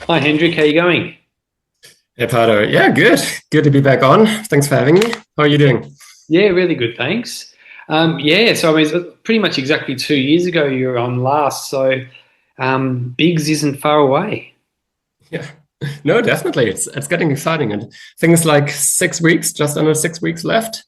Hi Hendrik, how you going? Hey, Pato. Yeah, good. Good to be back on. Thanks for having me. How are you doing? Yeah, really good, thanks. So I mean, it's pretty much exactly 2 years ago you were on last, so Biggs isn't far away. Yeah. No, definitely. It's getting exciting. And things like 6 weeks, just under 6 weeks left.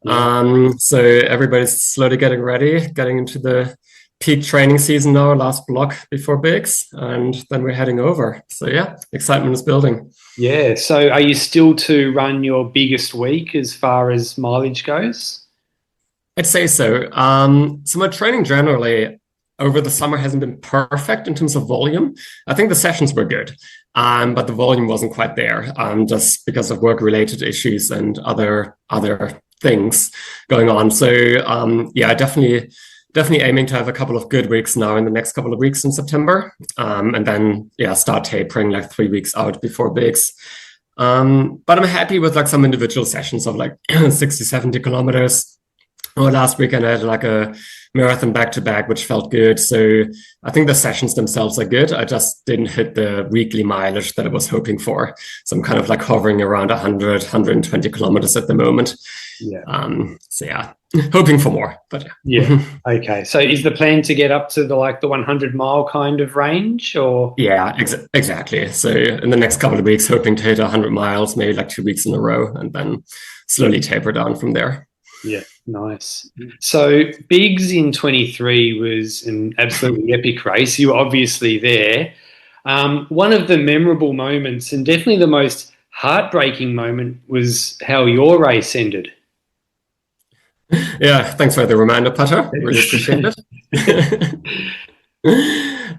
Yeah, So everybody's slowly getting ready, getting into the peak training season now, last block before Bigs, and then we're heading over. So yeah, excitement is building. yeah. So are you still to run your biggest week as far as mileage goes? I'd say so. So my training generally over the summer hasn't been perfect in terms of volume. I think the sessions were good, but the volume wasn't quite there, just because of work-related issues and other things going on. So yeah, definitely aiming to have a couple of good weeks now in the next couple of weeks in September, and then yeah, start tapering like 3 weeks out before bigs. But I'm happy with like some individual sessions of like 60, 70 kilometers. Oh, last weekend I had like a marathon back to back, which felt good. So I think the sessions themselves are good. I just didn't hit the weekly mileage that I was hoping for. So I'm kind of like hovering around 100, 120 kilometers at the moment. Yeah. So yeah, hoping for more, but Yeah. yeah. Okay. So is the plan to get up to the 100 mile kind of range or? Yeah, exactly. So in the next couple of weeks, hoping to hit 100 miles, maybe like 2 weeks in a row, and then slowly taper down from there. Yeah, nice. So Biggs in 23 was an absolutely epic race. You were obviously there. One of the memorable moments, and definitely the most heartbreaking moment, was how your race ended. Yeah, thanks for the reminder, Pater. Really appreciate it.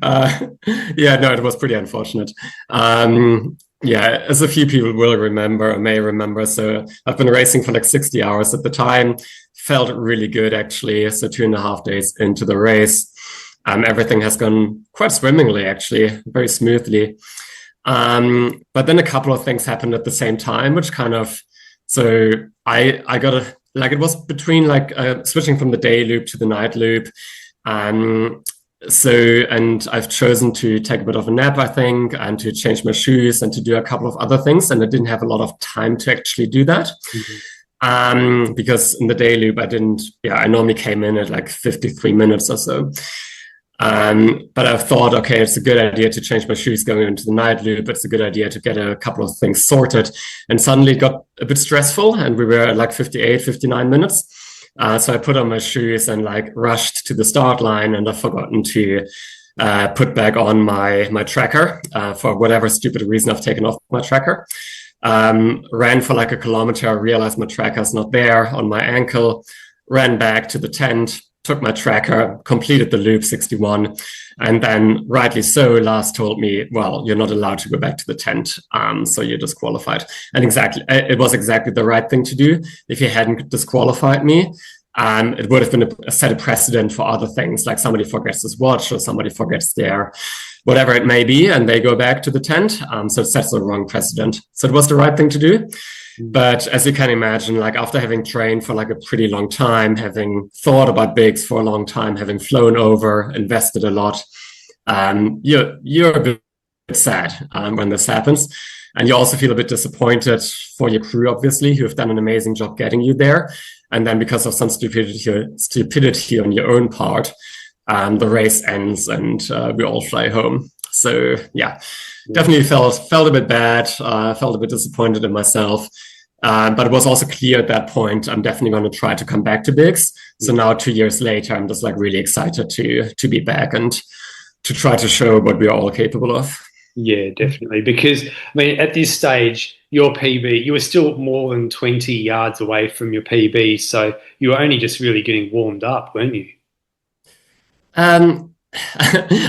uh, yeah, no, it was pretty unfortunate. Yeah, as a few people will remember or may remember, so I've been racing for like 60 hours at the time. Felt really good actually. So 2.5 days into the race, everything has gone quite swimmingly, actually, very smoothly. But then a couple of things happened at the same time, which kind of so I got a like it was between like switching from the day loop to the night loop. Um, so and I've chosen to take a bit of a nap, I think, and to change my shoes and to do a couple of other things, and I didn't have a lot of time to actually do that. Mhm. Because in the day loop I didn't, yeah, I normally came in at like 53 minutes or so. But I've thought, okay, it's a good idea to change my shoes going into the night loop. It's a good idea to get a couple of things sorted. And suddenly it got a bit stressful, and we were at like 58, 59 minutes. So I put on my shoes and like rushed to the start line, and I've forgotten to put back on my tracker. For whatever stupid reason, I've taken off my tracker. Ran for like a kilometer, realized my tracker's not there on my ankle, ran back to the tent, took my tracker, completed the loop 61, and then rightly so, Lars told me, well, you're not allowed to go back to the tent, so you're disqualified. And exactly, it was exactly the right thing to do. If he hadn't disqualified me, it would have been a set a precedent for other things, like somebody forgets his watch or somebody forgets their whatever it may be, and they go back to the tent. So it sets the wrong precedent. So it was the right thing to do. But as you can imagine, like after having trained for like a pretty long time, having thought about bigs for a long time, having flown over, invested a lot, you're a bit sad when this happens. And you also feel a bit disappointed for your crew, obviously, who have done an amazing job getting you there. And then because of some stupidity on your own part, the race ends and we all fly home. So yeah, Yeah. definitely felt a bit bad, felt a bit disappointed in myself. But it was also clear at that point I'm definitely going to try to come back to bigs. So now 2 years later, I'm just like really excited to be back and to try to show what we are all capable of. Yeah, definitely. Because I mean, at this stage, your PB, you were still more than 20 yards away from your PB, so you were only just really getting warmed up, weren't you? I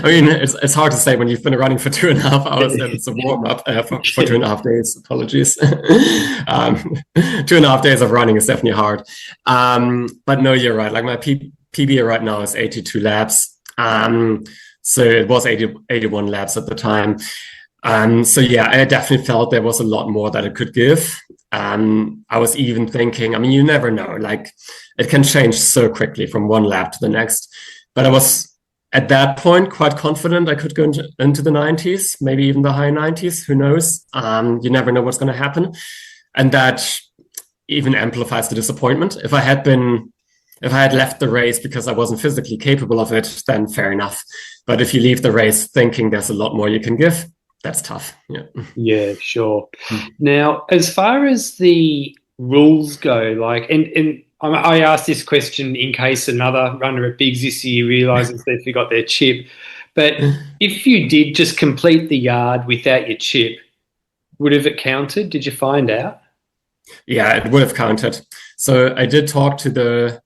mean, it's hard to say when you've been running for 2.5 hours that it's a warm up for 2.5 days. Apologies. 2.5 days of running is definitely hard. But no, you're right. Like my PB right now is 82 laps. So it was 81 laps at the time. So yeah, I definitely felt there was a lot more that it could give. I was even thinking, I mean, you never know, like it can change so quickly from one lap to the next. But I was at that point, quite confident I could go into the 90s, maybe even the high 90s. Who knows? You never know what's going to happen. And that even amplifies the disappointment. If I had left the race because I wasn't physically capable of it, then fair enough. But if you leave the race thinking there's a lot more you can give, that's tough. Yeah. Yeah, sure. Now, as far as the rules go, like, and I asked this question in case another runner at Bigs this year realizes they forgot their chip. But if you did just complete the yard without your chip, would have it counted? Did you find out? Yeah, it would have counted. So I did talk to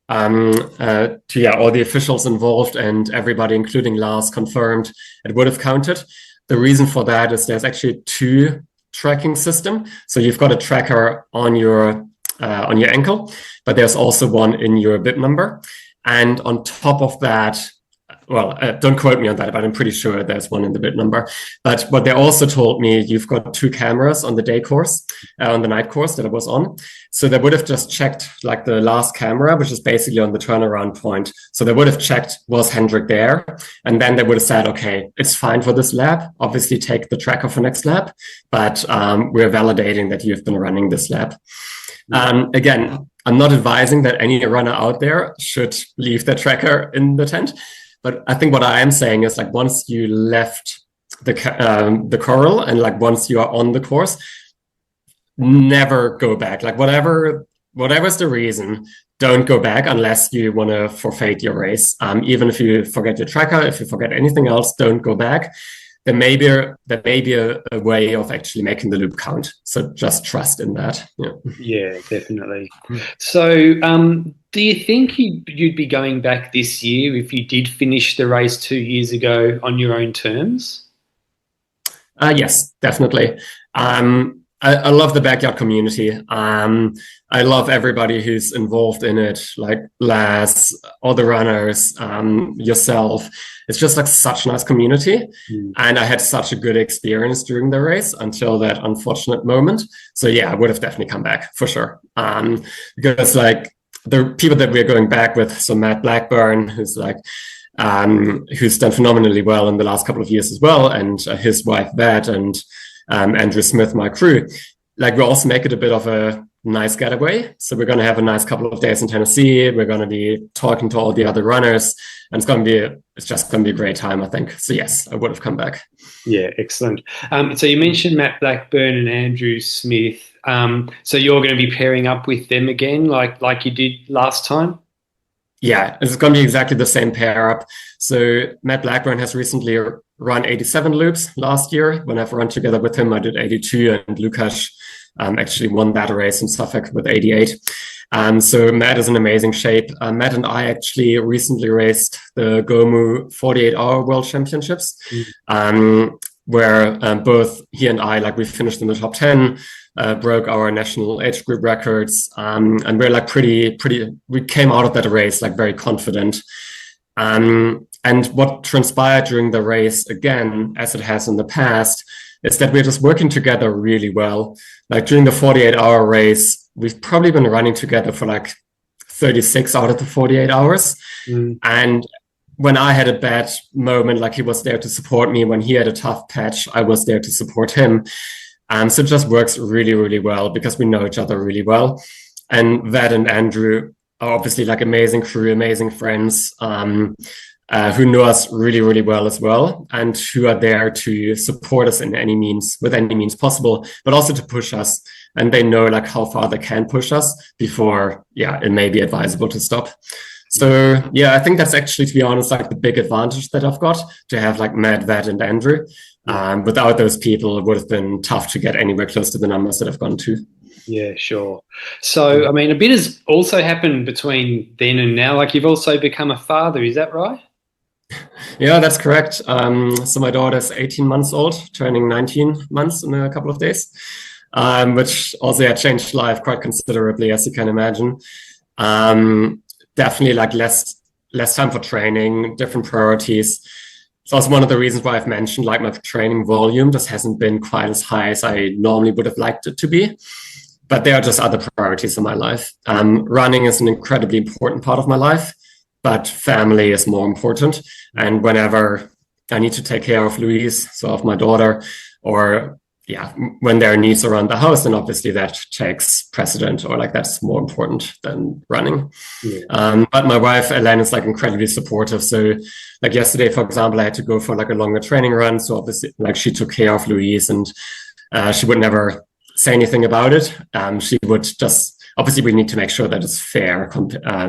all the officials involved, and everybody, including Lars, confirmed it would have counted. The reason for that is there's actually two tracking system. So you've got a tracker on your ankle, but there's also one in your bib number. And on top of that, well, don't quote me on that, but I'm pretty sure there's one in the bib number. But what they also told me, you've got two cameras on the day course, on the night course that I was on. So they would have just checked like the last camera, which is basically on the turnaround point. So they would have checked, was Hendrik there? And then they would have said, okay, it's fine for this lap. Obviously take the tracker for next lap, but we're validating that you've been running this lap. Again, I'm not advising that any runner out there should leave their tracker in the tent. But I think what I am saying is like once you left the corral and like once you are on the course, never go back. Like whatever's the reason, don't go back unless you want to forfeit your race. Even if you forget your tracker, if you forget anything else, don't go back. There may be a way of actually making the loop count. So just trust in that. Yeah, definitely. So do you think you'd be going back this year if you did finish the race 2 years ago on your own terms? Yes, definitely. I love the backyard community. I love everybody who's involved in it, like Laz, all the runners, yourself. It's just like such a nice community. And I had such a good experience during the race until that unfortunate moment. So yeah, I would have definitely come back for sure. Because like the people that we're going back with, so Matt Blackburn, who's like, who's done phenomenally well in the last couple of years as well, and his wife, Vat, and Andrew Smith, my crew, like we also make it a bit of a nice getaway. So we're going to have a nice couple of days in Tennessee. We're going to be talking to all the other runners, and it's just going to be a great time, I think. So yes, I would have come back. Yeah, excellent. So you mentioned Matt Blackburn and Andrew Smith. So you're going to be pairing up with them again, like you did last time? Yeah, it's going to be exactly the same pair up. So Matt Blackburn has recently run 87 loops last year. When I've run together with him, I did 82, and Lukasz actually won that race in Suffolk with 88. So Matt is in amazing shape. Matt and I actually recently raced the Gomu 48-hour World Championships, where both he and I, like we finished in the top 10, broke our national age group records, and we're like we came out of that race like very confident. And what transpired during the race, again, as it has in the past, is that we're just working together really well. Like during the 48-hour race, we've probably been running together for like 36 out of the 48 hours. And when I had a bad moment, like he was there to support me. When he had a tough patch, I was there to support him. So it just works really, really well because we know each other really well. And Vad and Andrew are obviously like amazing crew, amazing friends, who know us really, really well as well, and who are there to support us with any means possible, but also to push us. And they know like how far they can push us before, it may be advisable to stop. So yeah, I think that's actually, to be honest, like the big advantage that I've got to have like Matt, Vad, and Andrew. Without those people, it would have been tough to get anywhere close to the numbers that I've gone to. Yeah, sure. So, I mean, a bit has also happened between then and now. Like you've also become a father, is that right? Yeah, that's correct. So my daughter's 18 months old, turning 19 months in a couple of days, which also changed life quite considerably, as you can imagine. Definitely like less time for training, different priorities. It's also one of the reasons why I've mentioned like my training volume just hasn't been quite as high as I normally would have liked it to be. But there are just other priorities in my life. Running is an incredibly important part of my life. but family is more important. And whenever I need to take care of Louise, so of my daughter, or when there are needs around the house, then obviously that takes precedent, or like that's more important than running. But my wife, Elaine, is like incredibly supportive. So like yesterday, for example, I had to go for like a longer training run. So obviously like she took care of Louise, and she would never say anything about it. She would just, obviously we need to make sure that it's fair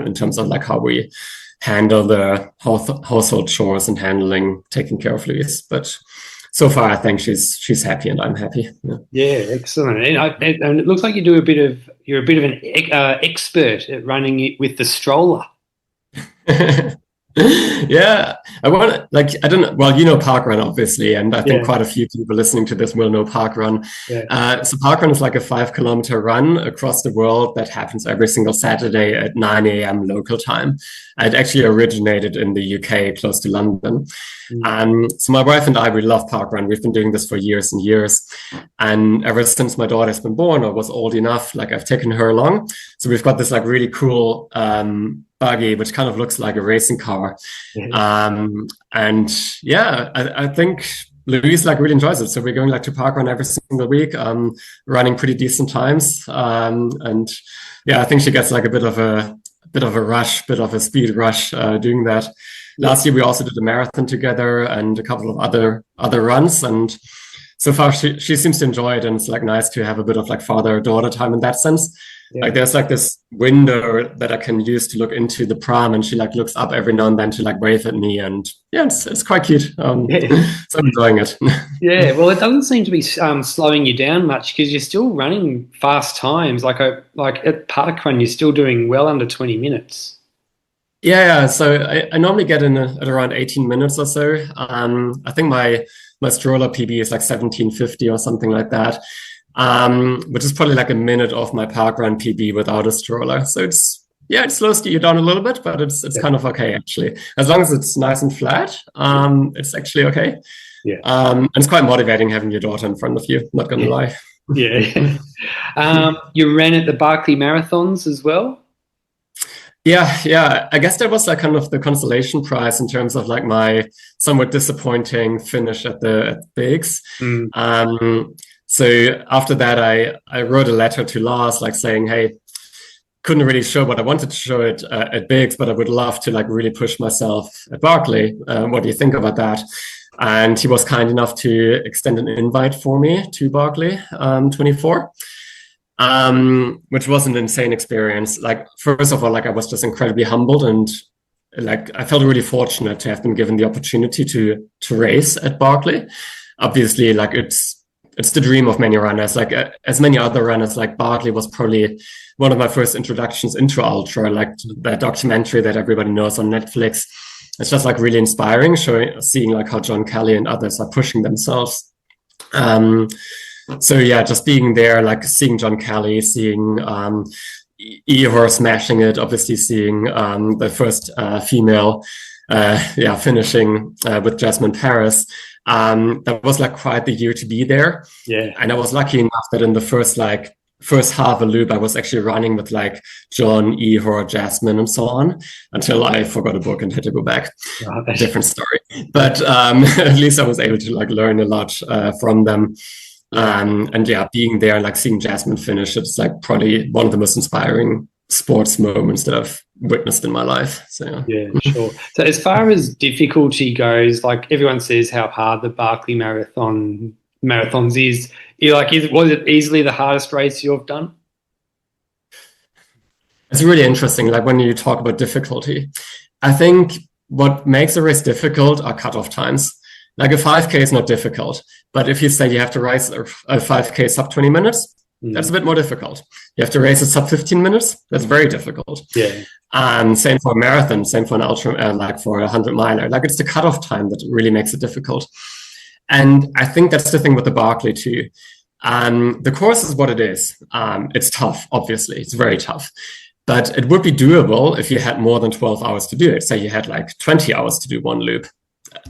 in terms of like how we handle the household chores and taking care of Louise. But so far, I think she's happy and I'm happy. Yeah, excellent. And it looks like you're a bit of an expert at running it with the stroller. Yeah, I don't know. Well, you know parkrun, obviously, and I think quite a few people listening to this will know parkrun. So parkrun is like a 5-kilometer run across the world that happens every single Saturday at 9 a.m. local time. It actually originated in the UK, close to London. So my wife and I, we love parkrun. We've been doing this for years and years. And ever since my daughter's been born or was old enough, like I've taken her along. So we've got this like really cool buggy, which kind of looks like a racing car. And yeah, I think Louise like really enjoys it. So we're going like to parkrun every single week, running pretty decent times. And yeah, I think she gets like a bit of a rush, bit of a speed rush doing that. Last year we also did a marathon together and a couple of other runs, and so far she seems to enjoy it, and it's like nice to have a bit of like father-daughter time in that sense. Like there's like this window that I can use to look into the pram, and she like looks up every now and then to like wave at me, and yeah, it's quite cute. So I'm enjoying it. Yeah, well, it doesn't seem to be slowing you down much, because you're still running fast times. Like at parkrun, you're still doing well under 20 minutes. Yeah. So I normally get in at around 18 minutes or so. I think my stroller PB is like 17:50 or something like that. Which is probably like a minute off my parkrun PB without a stroller. So it slows you down a little bit, but it's kind of okay actually. As long as it's nice and flat, it's actually okay. And it's quite motivating having your daughter in front of you, not gonna lie. You ran at the Barkley Marathons as well? Yeah. I guess that was like kind of the consolation prize in terms of like my somewhat disappointing finish at the Bigs. So after that, I wrote a letter to Lars, like saying, hey, couldn't really show what I wanted to show it at Bigs, but I would love to like really push myself at Barkley. What do you think about that? And he was kind enough to extend an invite for me to Barkley 24. Which was an insane experience. Like, first of all, like I was just incredibly humbled, and like I felt really fortunate to have been given the opportunity to race at Barkley. Obviously, like it's the dream of many runners. Like as many other runners, like Barkley was probably one of my first introductions into ultra. Like that documentary that everybody knows on Netflix. It's just like really inspiring, seeing like how John Kelly and others are pushing themselves. So yeah, just being there, like seeing John Kelly, seeing Ihor smashing it, obviously seeing the first female finishing with Jasmine Paris. That was like quite the year to be there. And I was lucky enough that in the first half a loop, I was actually running with like John, Ihor, Jasmine, and so on, until I forgot a book and had to go back. A different story. But at least I was able to like learn a lot from them. And yeah, being there, like seeing Jasmine finish, it's like probably one of the most inspiring sports moments that I've witnessed in my life. So yeah, sure. So as far as difficulty goes, like everyone says how hard the Barkley marathons is. Was it easily the hardest race you've done? It's really interesting. Like when you talk about difficulty, I think what makes a race difficult are cutoff times. Like a 5K is not difficult, but if you say you have to race a 5K sub 20 minutes, that's a bit more difficult. You have to race it sub 15 minutes, that's very difficult. Same for a marathon, same for an ultra, like for a 100-miler. Like it's the cutoff time that really makes it difficult. And I think that's the thing with the Barkley too. The course is what it is. It's tough, obviously. It's very tough. But it would be doable if you had more than 12 hours to do it. Say you had like 20 hours to do one loop.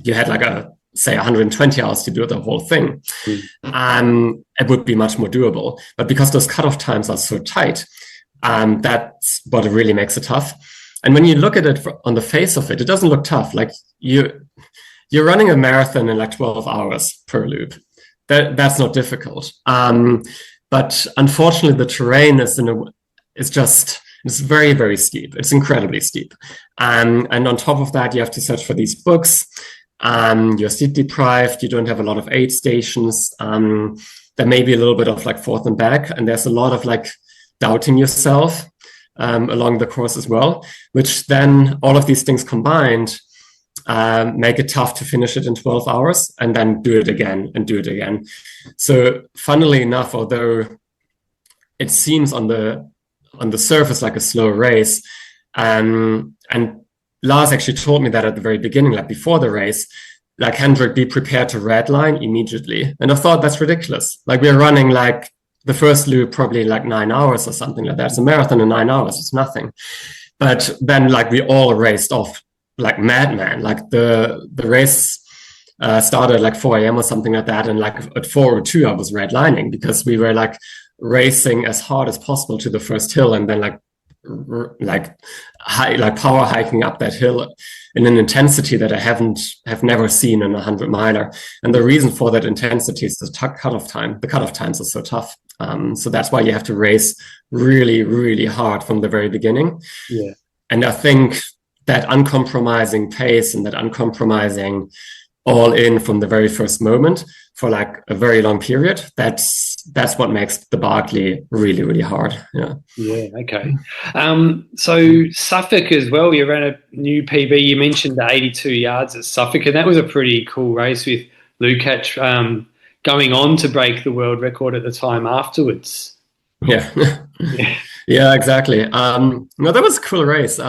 You had like 120 hours to do the whole thing. It would be much more doable. But because those cutoff times are so tight, that's what really makes it tough. And when you look at it on the face of it, it doesn't look tough. Like you're running a marathon in like 12 hours per loop. That's not difficult. But unfortunately, the terrain is it's very, very steep. It's incredibly steep. And on top of that, you have to search for these books. You're sleep deprived. You don't have a lot of aid stations. There may be a little bit of like forth and back. And there's a lot of like doubting yourself along the course as well, which then all of these things combined make it tough to finish it in 12 hours and then do it again and do it again. So funnily enough, although it seems on the surface like a slow race, and Lars actually told me that at the very beginning, like before the race, like, Hendrik, be prepared to redline immediately. And I thought that's ridiculous. Like, we're running like the first loop probably like 9 hours or something like that. It's a marathon in 9 hours. It's nothing. But then like we all raced off like madman. Like the race started at like 4 a.m. or something like that. And like at 4:02, I was redlining because we were like racing as hard as possible to the first hill and then like power hiking up that hill in an intensity that I have never seen in a 100-miler. And the reason for that intensity is the cutoff time. The cutoff times are so tough. So that's why you have to race really, really hard from the very beginning. Yeah. And I think that uncompromising pace and that uncompromising all in from the very first moment for like a very long period, that's what makes the Barkley really, really hard. Yeah. Yeah. Okay. So Suffolk as well, you ran a new PB. You mentioned the 82 yards at Suffolk, and that was a pretty cool race with Lukács going on to break the world record at the time afterwards. Yeah. Yeah, exactly. No, that was a cool race.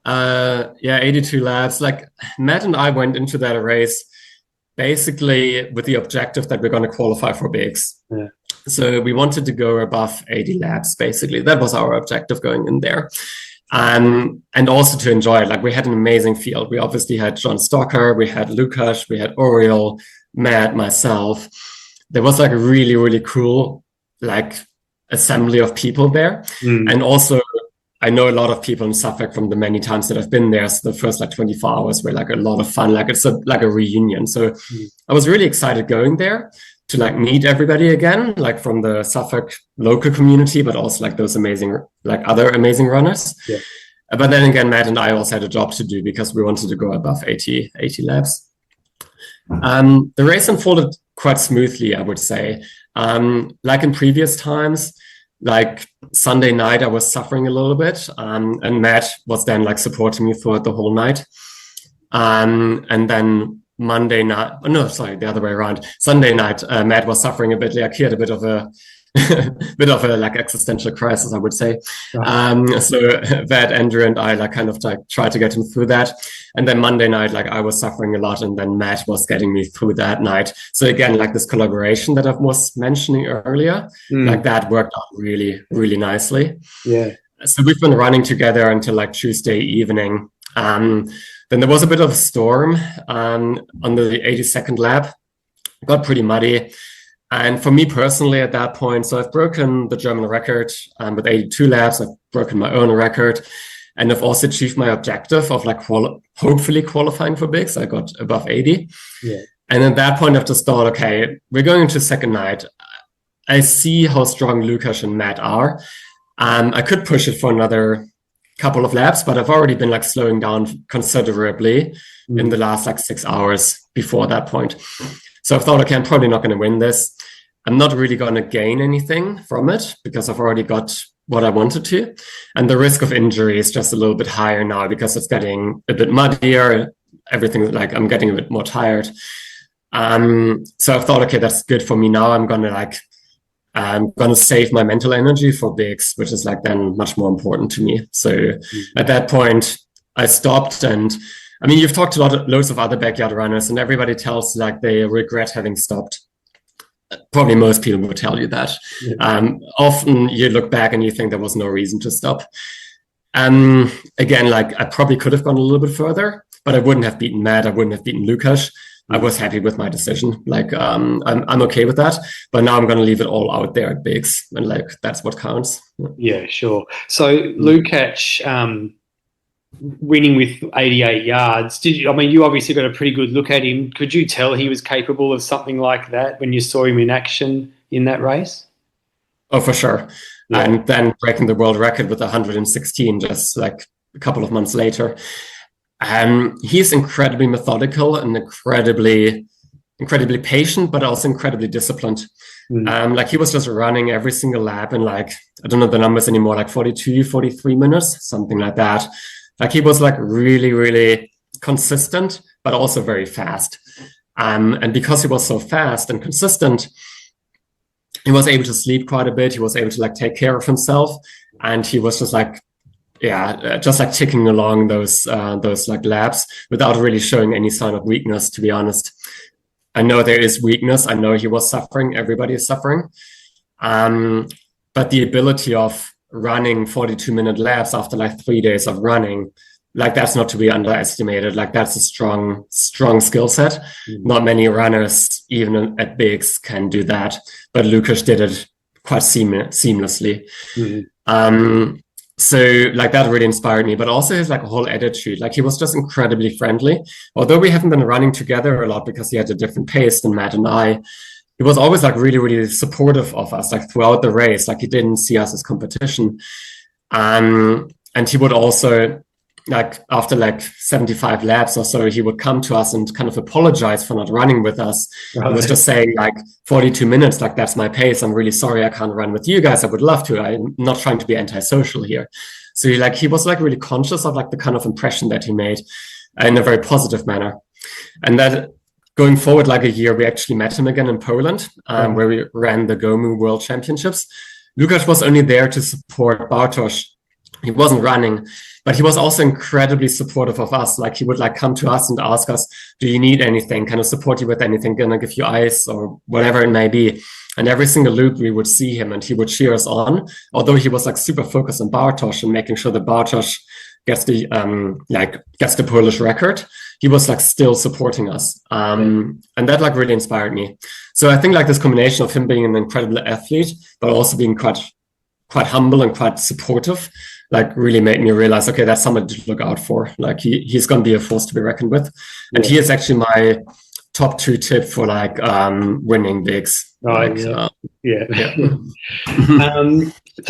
82 laps. Like, Matt and I went into that race basically with the objective that we're going to qualify for bigs. Yeah. So we wanted to go above 80 laps, basically. That was our objective going in there. And also to enjoy it. Like, we had an amazing field. We obviously had John Stocker, we had Lukács, we had Oriol, Matt, myself. There was like a really, really cool like assembly of people there. And also, I know a lot of people in Suffolk from the many times that I've been there. So the first like 24 hours were like a lot of fun. Like, it's like a reunion. So I was really excited going there to like meet everybody again, like from the Suffolk local community, but also like those amazing, like other amazing runners. Yeah. But then again, Matt and I also had a job to do because we wanted to go above 80 laps. The race unfolded quite smoothly, I would say. Like in previous times, like Sunday night, I was suffering a little bit, and Matt was then like supporting me for the whole night. And then Monday night, the other way around. Sunday night, Matt was suffering a bit. Like, he had a bit of a like existential crisis, I would say. So that Andrew and I like kind of like tried to get him through that. And then Monday night, like, I was suffering a lot, and then Matt was getting me through that night. So again, like this collaboration that I was mentioning earlier, like that worked out really, really nicely. Yeah. So we've been running together until like Tuesday evening. Then there was a bit of a storm on the 82nd lap. It got pretty muddy. And for me personally at that point, so I've broken the German record with 82 laps. I've broken my own record. And I've also achieved my objective of like hopefully qualifying for bigs. I got above 80. Yeah. And at that point, I've just thought, okay, we're going into second night. I see how strong Lukács and Matt are. I could push it for another couple of laps, but I've already been like slowing down considerably in the last like 6 hours before that point. So I thought, okay, I'm probably not going to win this. I'm not really going to gain anything from it because I've already got what I wanted to. And the risk of injury is just a little bit higher now because it's getting a bit muddier. Everything, like, I'm getting a bit more tired. So I thought, okay, that's good for me now. I'm going to save my mental energy for bigs, which is like then much more important to me. So at that point, I stopped. And I mean, you've talked to loads of other backyard runners, and everybody tells like they regret having stopped. Probably most people will tell you that. Yeah. Often you look back and you think there was no reason to stop. Again, like, I probably could have gone a little bit further, but I wouldn't have beaten Matt. I wouldn't have beaten Lukács. I was happy with my decision. Like, I'm okay with that, but now I'm going to leave it all out there at bigs, and like that's what counts. Yeah, sure. So Lukacs, winning with 88 yards. I mean, you obviously got a pretty good look at him. Could you tell he was capable of something like that when you saw him in action in that race? Oh, for sure. Yeah. And then breaking the world record with 116 just like a couple of months later. He's incredibly methodical and incredibly patient, but also incredibly disciplined. Like he was just running every single lap in like, I don't know the numbers anymore, like 42, 43 minutes, something like that. Like he was like really, really consistent, but also very fast. And because he was so fast and consistent, he was able to sleep quite a bit. He was able to like take care of himself, and he was just like, just like ticking along those like laps without really showing any sign of weakness. To be honest, I know there is weakness. I know he was suffering. Everybody is suffering, but the ability of running 42-minute laps after like 3 days of running, like that's not to be underestimated. Like that's a strong skill set. Not many runners, even at bigs, can do that. But Lukacs did it quite seamlessly. So like that really inspired me, but also his like whole attitude. Like he was just incredibly friendly. Although we haven't been running together a lot because he had a different pace than Matt and I, he was always like really, really supportive of us, like throughout the race. Like he didn't see us as competition. And he would also, like after like 75 laps or so, he would come to us and kind of apologize for not running with us. Right. He was just saying like 42 minutes, like that's my pace. I'm really sorry I can't run with you guys. I would love to. I'm not trying to be antisocial here. So he was like really conscious of like the kind of impression that he made in a very positive manner. And that going forward like a year, we actually met him again in Poland, where we ran the Gomu World Championships. Lukacs was only there to support Bartosz. He wasn't running, but he was also incredibly supportive of us. Like he would like come to us and ask us, do you need anything? Can I support you with anything? Can I give you ice or whatever it may be? And every single loop we would see him and he would cheer us on. Although he was like super focused on Bartosz and making sure that Bartosz gets the Polish record, he was like still supporting us. And that like really inspired me. So I think like this combination of him being an incredible athlete, but also being quite humble and quite supportive, like really made me realize, okay, that's someone to look out for. Like he's going to be a force to be reckoned with. And he is actually my top 2 tip for like winning bigs. Right. So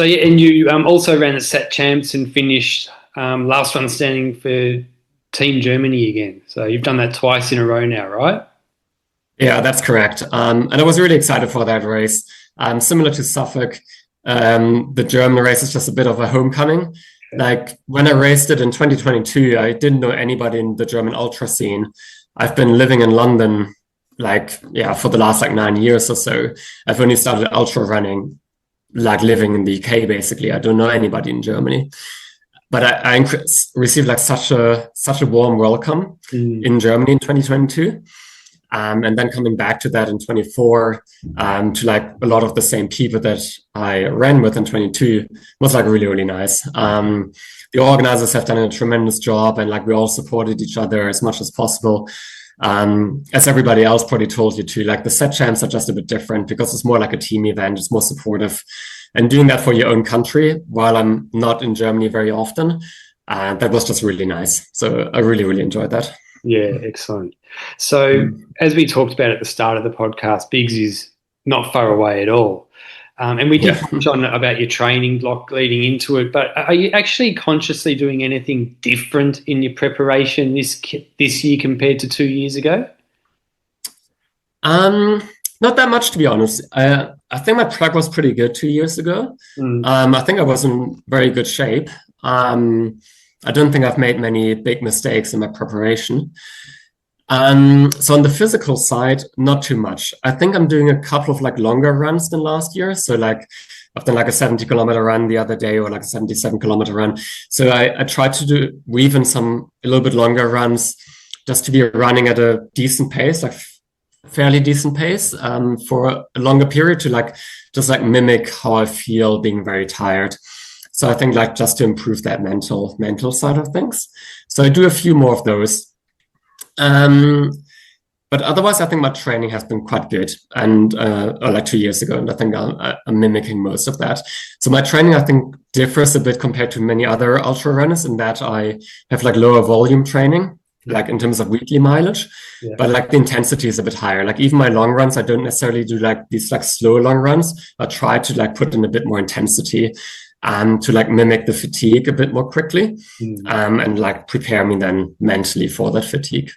and you also ran the Sat Champs and finished last one standing for Team Germany again. So you've done that twice in a row now, right? Yeah, that's correct. And I was really excited for that race. Similar to Suffolk, the German race is just a bit of a homecoming. Like when I raced it in 2022, I didn't know anybody in the German ultra scene. I've been living in London for the last like 9 years or so. I've only started ultra running like living in the UK basically. I don't know anybody in Germany. But I received like such a warm welcome in Germany in 2022. And then coming back to that in 24, to like a lot of the same people that I ran with in 22 was like really, really nice. The organizers have done a tremendous job and like we all supported each other as much as possible. As everybody else probably told you too, like the Sat Champs are just a bit different because it's more like a team event. It's more supportive. And doing that for your own country while I'm not in Germany very often, that was just really nice. So I really, really enjoyed that. Yeah, excellent. So as we talked about at the start of the podcast, Biggs is not far away at all. And we did touch on about your training block leading into it, but are you actually consciously doing anything different in your preparation this year compared to 2 years ago? Not that much, to be honest. I think my prep was pretty good 2 years ago. I think I was in very good shape. I don't think I've made many big mistakes in my preparation. So on the physical side, not too much. I think I'm doing a couple of like longer runs than last year. So like I've done like a 70-kilometer run the other day or like a 77-kilometer run. So I tried to weave in a little bit longer runs just to be running at a decent pace, like fairly decent pace for a longer period to like just like mimic how I feel being very tired. So I think like just to improve that mental side of things. So I do a few more of those. But otherwise, I think my training has been quite good, and like 2 years ago, and I think I'm mimicking most of that. So my training, I think, differs a bit compared to many other ultra runners in that I have like lower volume training, like in terms of weekly mileage, but like the intensity is a bit higher. Like even my long runs, I don't necessarily do like these like slow long runs. I try to like put in a bit more intensity to like mimic the fatigue a bit more quickly, and like prepare me then mentally for that fatigue.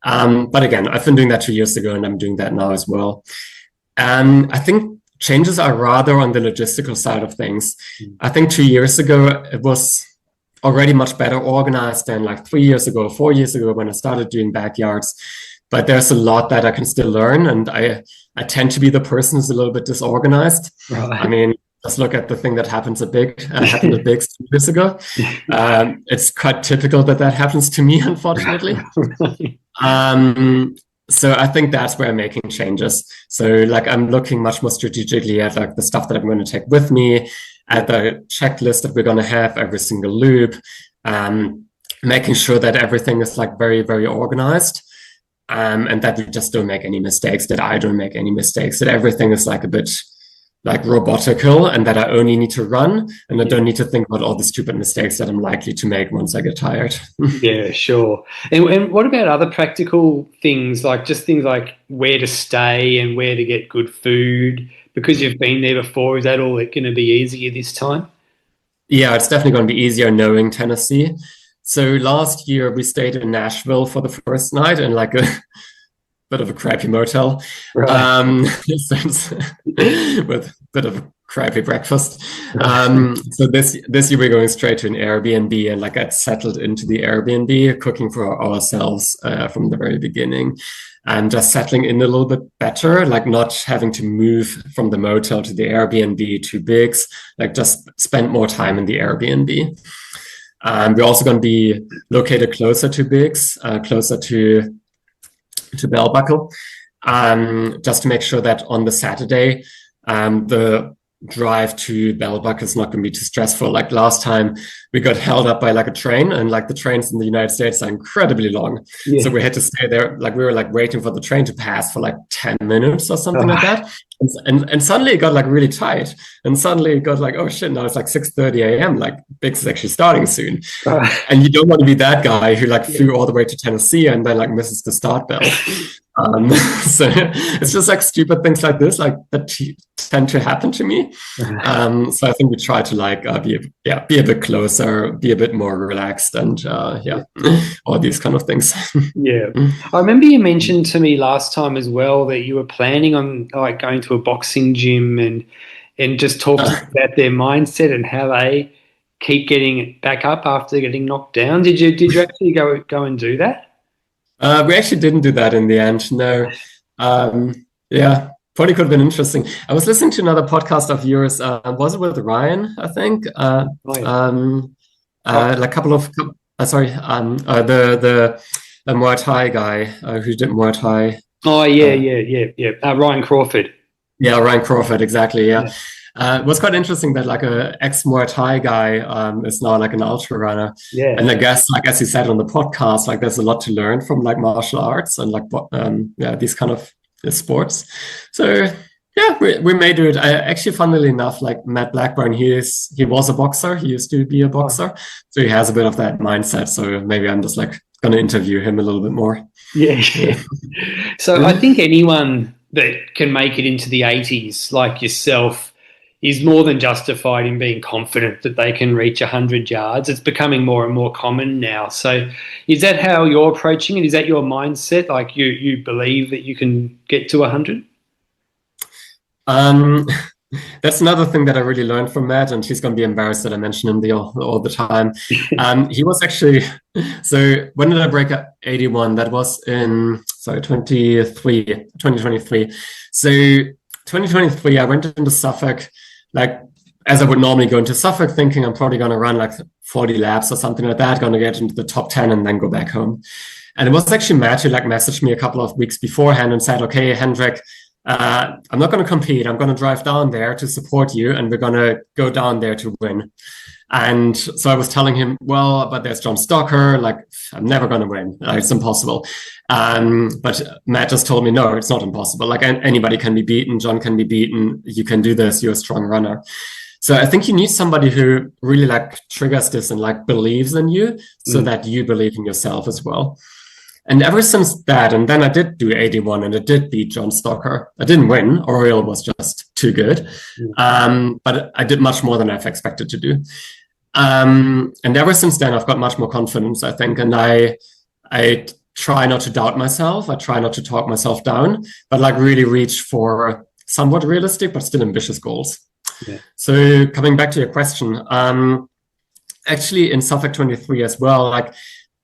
But again, I've been doing that 2 years ago, and I'm doing that now as well. I think changes are rather on the logistical side of things. I think 2 years ago, it was already much better organized than like 3 years ago, 4 years ago when I started doing backyards. But there's a lot that I can still learn. And I tend to be the person who's a little bit disorganized. Right. I mean, let's look at the thing that happened at Biggs 2 years ago. It's quite typical that happens to me, unfortunately. So I think that's where I'm making changes. So like I'm looking much more strategically at like the stuff that I'm going to take with me, at the checklist that we're going to have every single loop, making sure that everything is like very, very organized, and that we just don't make any mistakes, that I don't make any mistakes, that everything is like a bit like robotical, and that I only need to run and I don't need to think about all the stupid mistakes that I'm likely to make once I get tired. Yeah, sure. And what about other practical things, like just things like where to stay and where to get good food? Because you've been there before, is that all going to be easier this time? Yeah, it's definitely going to be easier knowing Tennessee. So last year we stayed in Nashville for the first night in like a bit of a crappy motel, right. With a bit of a crappy breakfast. So this year we're going straight to an Airbnb and like got settled into the Airbnb, cooking for ourselves from the very beginning, and just settling in a little bit better, like not having to move from the motel to the Airbnb to Biggs, like just spend more time in the Airbnb. We're also going to be located closer to Biggs, closer to Bell Buckle, just to make sure that on the Saturday, the drive to Bell Buckle is not going to be too stressful. Like last time, we got held up by like a train, and like the trains in the United States are incredibly long. Yeah. So we had to stay there. Like we were like waiting for the train to pass for like 10 minutes or something like that. And suddenly it got like really tight. And suddenly it got like, oh shit, now it's like 6:30 a.m. Like Biggs is actually starting soon. And you don't want to be that guy who like flew all the way to Tennessee and then like misses the start bell. So it's just like stupid things like this, like that tend to happen to me. So I think we try to like be a bit closer, be a bit more relaxed, and all these kind of things. Yeah, I remember you mentioned to me last time as well that you were planning on like going to a boxing gym and just talking about their mindset and how they keep getting back up after getting knocked down. Did you actually go and do that? We actually didn't do that in the end. No. Yeah, probably could have been interesting. I was listening to another podcast of yours. Was it with Ryan? I think. Like a couple of. Sorry. The Muay Thai guy who did Muay Thai. Oh yeah. Ryan Crawford. Yeah, Ryan Crawford. Exactly. Yeah. It was quite interesting that like a ex Muay Thai guy is now like an ultra runner. Yeah. And I guess like as you said on the podcast, like there's a lot to learn from like martial arts and like these kind of sports. So yeah, we may do it. Actually, funnily enough, like Matt Blackburn, he was a boxer. He used to be a boxer, so he has a bit of that mindset. So maybe I'm just like going to interview him a little bit more. Yeah. So I think anyone that can make it into the 80s, like yourself, is more than justified in being confident that they can reach 100 yards. It's becoming more and more common now. So is that how you're approaching it? Is that your mindset? Like you believe that you can get to 100? That's another thing that I really learned from Matt, and he's going to be embarrassed that I mention him all the time. He was actually, so when did I break up 81? That was in, 2023. So 2023, I went into Suffolk, like as I would normally go into Suffolk, thinking I'm probably going to run like 40 laps or something like that, going to get into the top 10 and then go back home. And it was actually Matt who like messaged me a couple of weeks beforehand and said, okay, Hendrik, I'm not going to compete. I'm going to drive down there to support you, and we're going to go down there to win. And so I was telling him, well, but there's John Stocker, like I'm never going to win. It's impossible. But Matt just told me, no, it's not impossible. Like anybody can be beaten. John can be beaten. You can do this. You're a strong runner. So I think you need somebody who really like triggers this and like believes in you so that you believe in yourself as well. And ever since that, and then I did do 81 and I did beat John Stocker. I didn't win. Oriel was just too good. But I did much more than I've expected to do. And ever since then, I've got much more confidence, I think. And I try not to doubt myself. I try not to talk myself down, but like really reach for somewhat realistic, but still ambitious goals. Yeah. So coming back to your question, actually in Suffolk 23 as well, like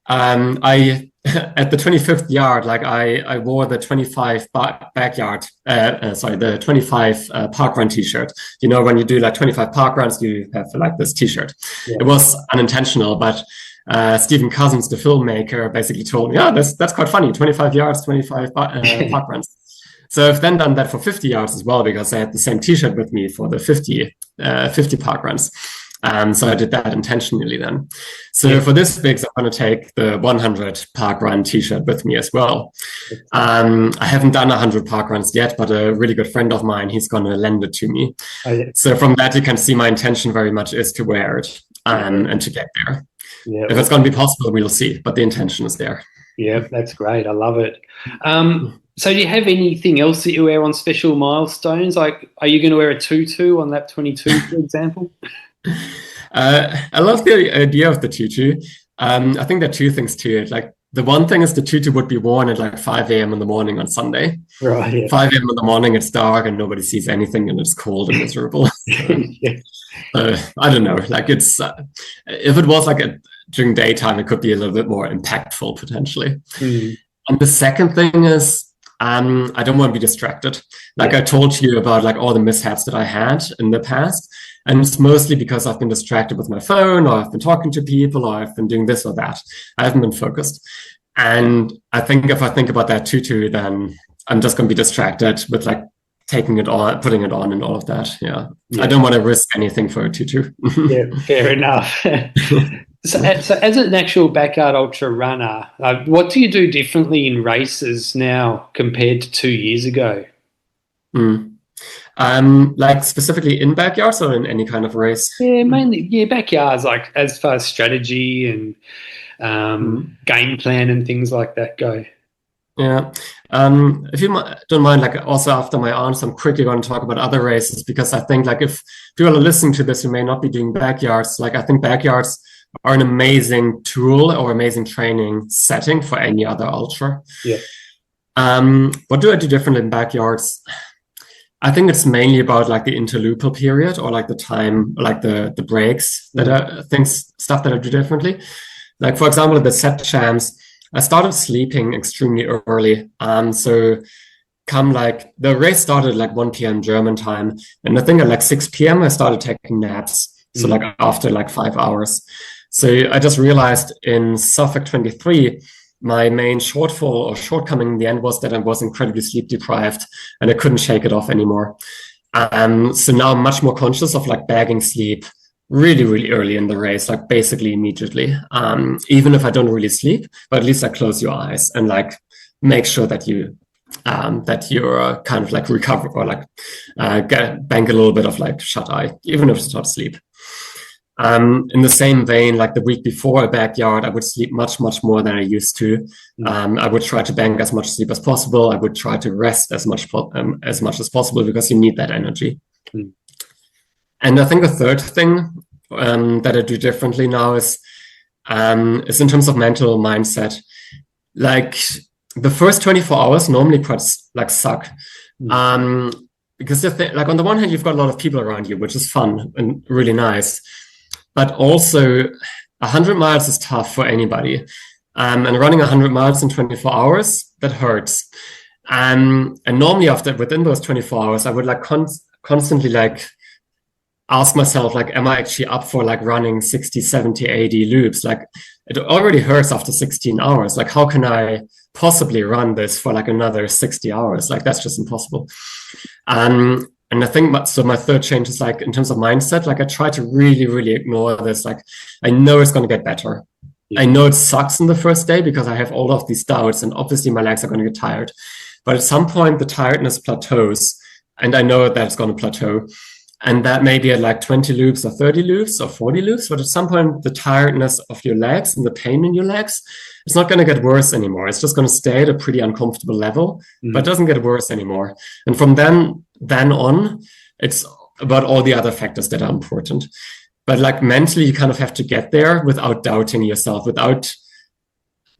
I at the 25th yard, like I wore the 25 backyard, the 25 park run t-shirt. You know, when you do like 25 park runs, you have like this t-shirt. Yeah. It was unintentional, but Stephen Cousins, the filmmaker, basically told me, that's quite funny, 25 yards, 25 park runs. So I've then done that for 50 yards as well, because I had the same t-shirt with me for the 50 park runs. So I did that intentionally then. So for this Bigs, I'm going to take the 100 park run t-shirt with me as well. I haven't done 100 park runs yet, but a really good friend of mine, he's going to lend it to me. So from that, you can see my intention very much is to wear it and to get there. Yeah, if it's going to be possible, we'll see, but the intention is there. Yeah, that's great. I love it. So do you have anything else that you wear on special milestones? Like, are you going to wear a tutu on lap 22, for example? I love the idea of the tutu. I think there are two things to it. Like, the one thing is the tutu would be worn at like 5 a.m. in the morning on Sunday. Right. Yeah. 5 a.m. in the morning, it's dark and nobody sees anything and it's cold and miserable. Yeah. I don't know. Like, it's if it was like during daytime, it could be a little bit more impactful potentially. And the second thing is, I don't want to be distracted. Like, I told you about like all the mishaps that I had in the past. And it's mostly because I've been distracted with my phone, or I've been talking to people, or I've been doing this or that. I haven't been focused. And I think if I think about that tutu, then I'm just going to be distracted with like taking it on, putting it on and all of that. Yeah. I don't want to risk anything for a tutu. Yeah, fair enough. So as an actual backyard ultra runner, what do you do differently in races now compared to 2 years ago? Like specifically in backyards or in any kind of race? Yeah, mainly backyards, like as far as strategy and game plan and things like that go. Yeah. If you don't mind, like also after my answer, I'm quickly going to talk about other races, because I think like if people are listening to this who may not be doing backyards, like I think backyards are an amazing tool or amazing training setting for any other ultra. Yeah. What do I do different in backyards? I think it's mainly about like the interlupal period, or like the time, like the breaks that are stuff that I do differently. Like, for example, at the set champs, I started sleeping extremely early. So come like the race started like 1 p.m. German time, and I think at like 6 p.m. I started taking naps. So like after like 5 hours. So I just realized in Suffolk 23, my main shortfall or shortcoming in the end was that I was incredibly sleep deprived and I couldn't shake it off anymore. So now I'm much more conscious of like bagging sleep really, really early in the race, like basically immediately. Even if I don't really sleep, but at least I close your eyes and like make sure that you're kind of like recover or like bank a little bit of like shut eye, even if it's not sleep. In the same vein, like the week before a backyard, I would sleep much, much more than I used to. I would try to bank as much sleep as possible. I would try to rest as much as possible, because you need that energy. And I think a third thing that I do differently now is in terms of mental mindset. Like the first 24 hours normally quite like suck. Because like on the one hand, you've got a lot of people around you, which is fun and really nice. But also 100 miles is tough for anybody. And running 100 miles in 24 hours, that hurts. And normally within those 24 hours, I would like constantly like ask myself, like, am I actually up for like running 60, 70, 80 loops? Like, it already hurts after 16 hours. Like, how can I possibly run this for like another 60 hours? Like, that's just impossible. And And I think my third change is like in terms of mindset, like I try to really, really ignore this. Like I know it's going to get better. I know it sucks in the first day because I have all of these doubts and obviously my legs are going to get tired. But at some point the tiredness plateaus and I know that it's going to plateau. And that may be at like 20 loops or 30 loops or 40 loops. But at some point the tiredness of your legs and the pain in your legs, it's not going to get worse anymore. It's just going to stay at a pretty uncomfortable level, but it doesn't get worse anymore. And from then on, it's about all the other factors that are important. But like mentally, you kind of have to get there without doubting yourself, without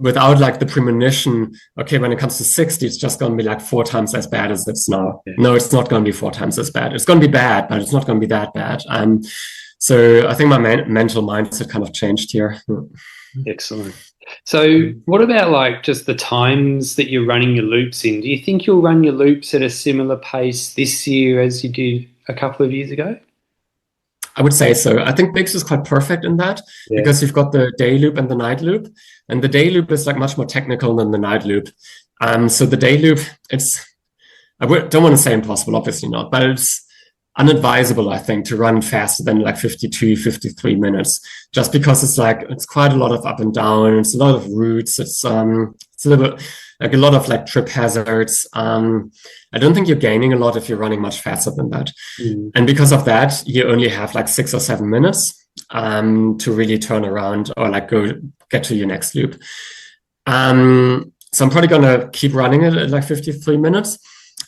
like the premonition, okay, when it comes to 60, it's just going to be like 4 times as bad as it's now. Yeah. No, it's not going to be 4 times as bad. It's going to be bad, but it's not going to be that bad. So I think my mental mindset kind of changed here. Excellent. So what about like just the times that you're running your loops in? Do you think you'll run your loops at a similar pace this year as you did a couple of years ago? I would say so. I think Biggs is quite perfect in that because you've got the day loop and the night loop. And the day loop is like much more technical than the night loop. So the day loop, don't want to say impossible, obviously not, but it's unadvisable, I think, to run faster than like 52, 53 minutes, just because it's quite a lot of up and down. It's a lot of routes. It's a little bit like a lot of like trip hazards. I don't think you're gaining a lot if you're running much faster than that. And because of that, you only have like 6 or 7 minutes to really turn around or like go get to your next loop. So I'm probably going to keep running it at like 53 minutes.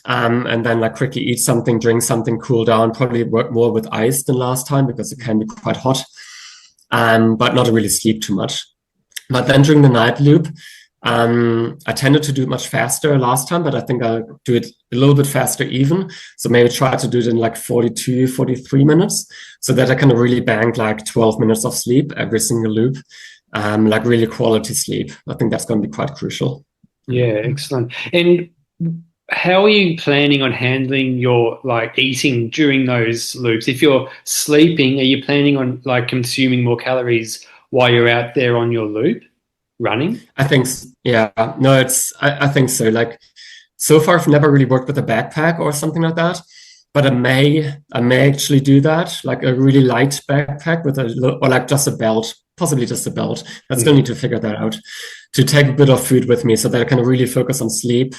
And then like quickly eat something, drink something, cool down, probably work more with ice than last time because it can be quite hot, but not really sleep too much. But then during the night loop, I tended to do it much faster last time, but I think I'll do it a little bit faster even. So maybe try to do it in like 42, 43 minutes so that I can really bank like 12 minutes of sleep every single loop, like really quality sleep. I think that's going to be quite crucial. Yeah, excellent. And how are you planning on handling your like eating during those loops? If you're sleeping, are you planning on like consuming more calories while you're out there on your loop running? I think, yeah, no, I think so. Like so far, I've never really worked with a backpack or something like that, but I may actually do that, like a really light backpack with or like just a belt, possibly just a belt. I still need to figure that out, to take a bit of food with me so that I can really focus on sleep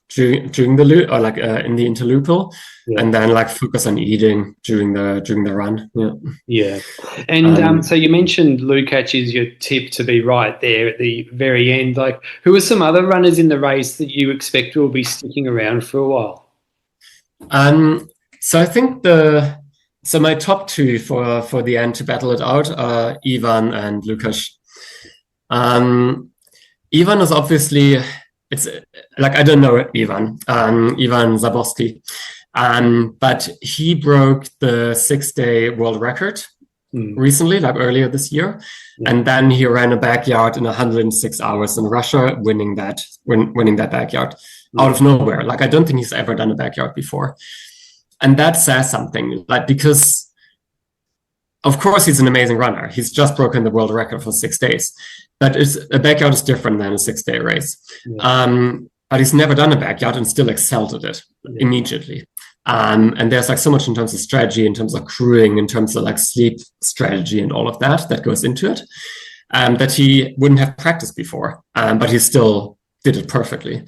during the loop or like in the interloopal, and then like focus on eating during the run. And so you mentioned Lukacs is your tip to be right there at the very end. Like, who are some other runners in the race that you expect will be sticking around for a while? So I think my top 2 for the end to battle it out are Ivan and Lukacs. Ivan is obviously, it's like, I don't know Ivan Zaborski, but he broke the 6-day world record recently, like earlier this year. And then he ran a backyard in 106 hours in Russia, winning that backyard out of nowhere. Like, I don't think he's ever done a backyard before. And that says something, like, because of course he's an amazing runner. He's just broken the world record for 6 days. But a backyard is different than a 6-day race. But he's never done a backyard and still excelled at it immediately. And there's like so much in terms of strategy, in terms of crewing, in terms of like sleep strategy and all of that goes into it, that he wouldn't have practiced before. But he still did it perfectly.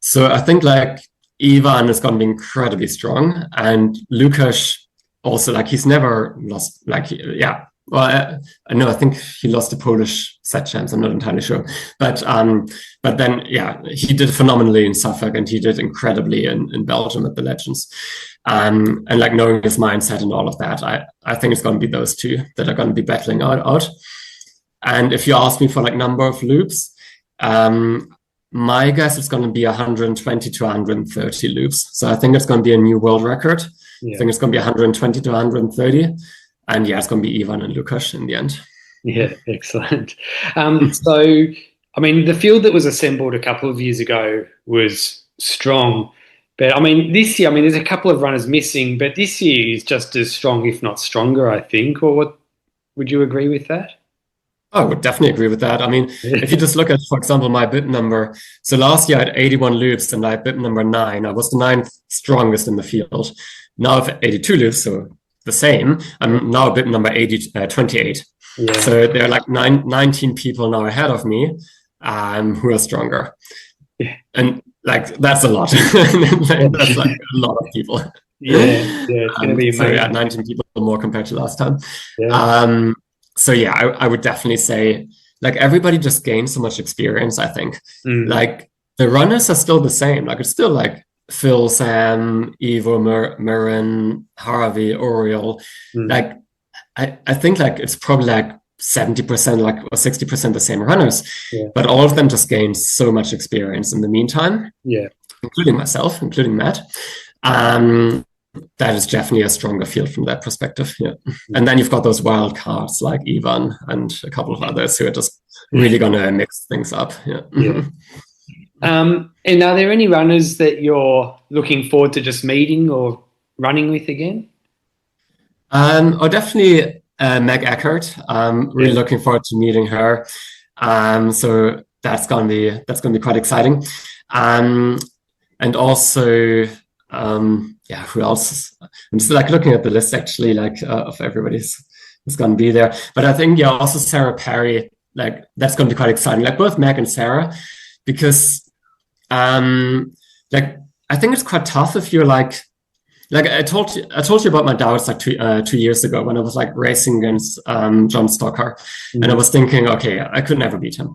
So I think like Ivan is going to be incredibly strong, and Lukacs also, like, he's never lost, like, well, I think he lost the Polish set champs. I'm not entirely sure, but then he did phenomenally in Suffolk, and he did incredibly in Belgium at the Legends. And like, knowing his mindset and all of that, I think it's going to be those 2 that are going to be battling out. And if you ask me for like number of loops, my guess is going to be 120 to 130 loops. So I think it's going to be a new world record. I think it's going to be 120 to 130. And it's going to be Ivan and Lukacs in the end. Yeah, excellent. So, I mean, the field that was assembled a couple of years ago was strong. But, I mean, this year, there's a couple of runners missing, but this year is just as strong, if not stronger, I think. Or what? Would you agree with that? I would definitely agree with that. I mean, if you just look at, for example, my bib number. So last year I had 81 loops and I had bib number 9. I was the 9th strongest in the field. Now I've 82 loops, so the same. I'm now bib number 28. Yeah. So there are like 19 people now ahead of me who are stronger. Yeah. And like, that's a lot. That's like a lot of people. Yeah, it's going to be amazing. So yeah, 19 people more compared to last time. Yeah. So yeah, I would definitely say like everybody just gains so much experience, I think. Like the runners are still the same. Like it's still like Phil, Sam, Ivo, Marin, Harvey, Oriel. Like I think like it's probably like 70% like or 60% the same runners. Yeah. But all of them just gain so much experience in the meantime. Yeah. Including myself, including Matt. That is definitely a stronger field from that perspective. Yeah. And then you've got those wild cards like Ivan and a couple of others who are just really going to mix things up. Yeah. Yeah. And are there any runners that you're looking forward to just meeting or running with again? Definitely Meg Eckert. Really looking forward to meeting her. So that's gonna be quite exciting. And also who else? I'm just like looking at the list actually, like of everybody's going to be there. But I think also Sarah Perry, like that's going to be quite exciting. Like both Meg and Sarah, because like I think it's quite tough if you're like I told you about my doubts like 2 years ago when I was like racing against John Stocker, and I was thinking, okay, I could never beat him.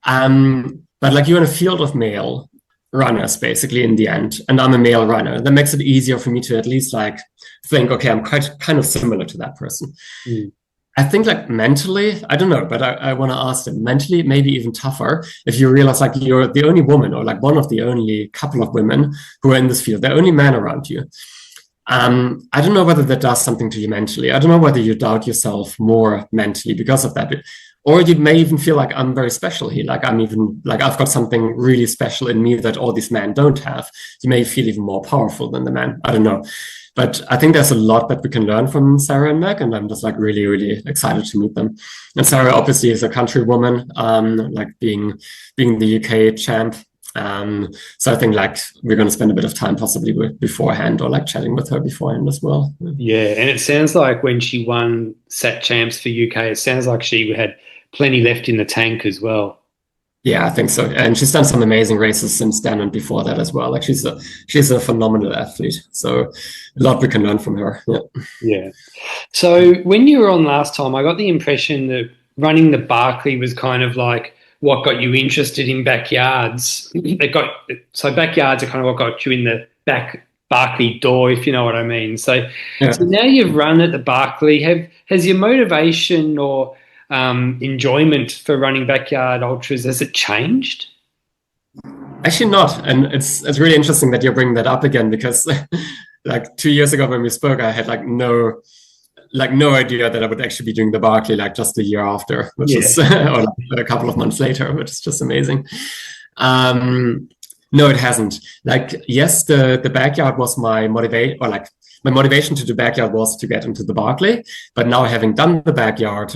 But like you're in a field of male runners basically in the end, and I'm a male runner. That makes it easier for me to at least like think, okay, I'm kind of similar to that person. I think like mentally, I don't know, but I want to ask them, mentally maybe even tougher if you realize like you're the only woman or like one of the only couple of women who are in this field. There are only men around you. I don't know whether that does something to you mentally. I don't know whether you doubt yourself more mentally because of that. Or you may even feel like I'm very special here. Like I'm even like I've got something really special in me that all these men don't have. You may feel even more powerful than the men. I don't know. But I think there's a lot that we can learn from Sarah and Meg, and I'm just like really, really excited to meet them. And Sarah obviously is a country woman, like being the UK champ. So I think like we're going to spend a bit of time possibly beforehand or like chatting with her beforehand as well. Yeah, and it sounds like when she won SAT champs for UK, it sounds like she had plenty left in the tank as well. Yeah, I think so. And she's done some amazing races since then and before that as well. Like she's a phenomenal athlete. So a lot we can learn from her. Yeah. Yeah. So when you were on last time, I got the impression that running the Barkley was kind of like what got you interested in backyards. So backyards are kind of what got you in the back Barkley door, if you know what I mean. So now you've run at the Barkley. Has your motivation or enjoyment for running backyard ultras, has it changed? Actually not. And it's really interesting that you're bringing that up again, because like 2 years ago when we spoke, I had no idea that I would actually be doing the Barkley like just a year after, which is or like a couple of months later, which is just amazing. No, it hasn't. Like, yes, the backyard was my motivation, or like my motivation to do backyard was to get into the Barkley. But now having done the backyard,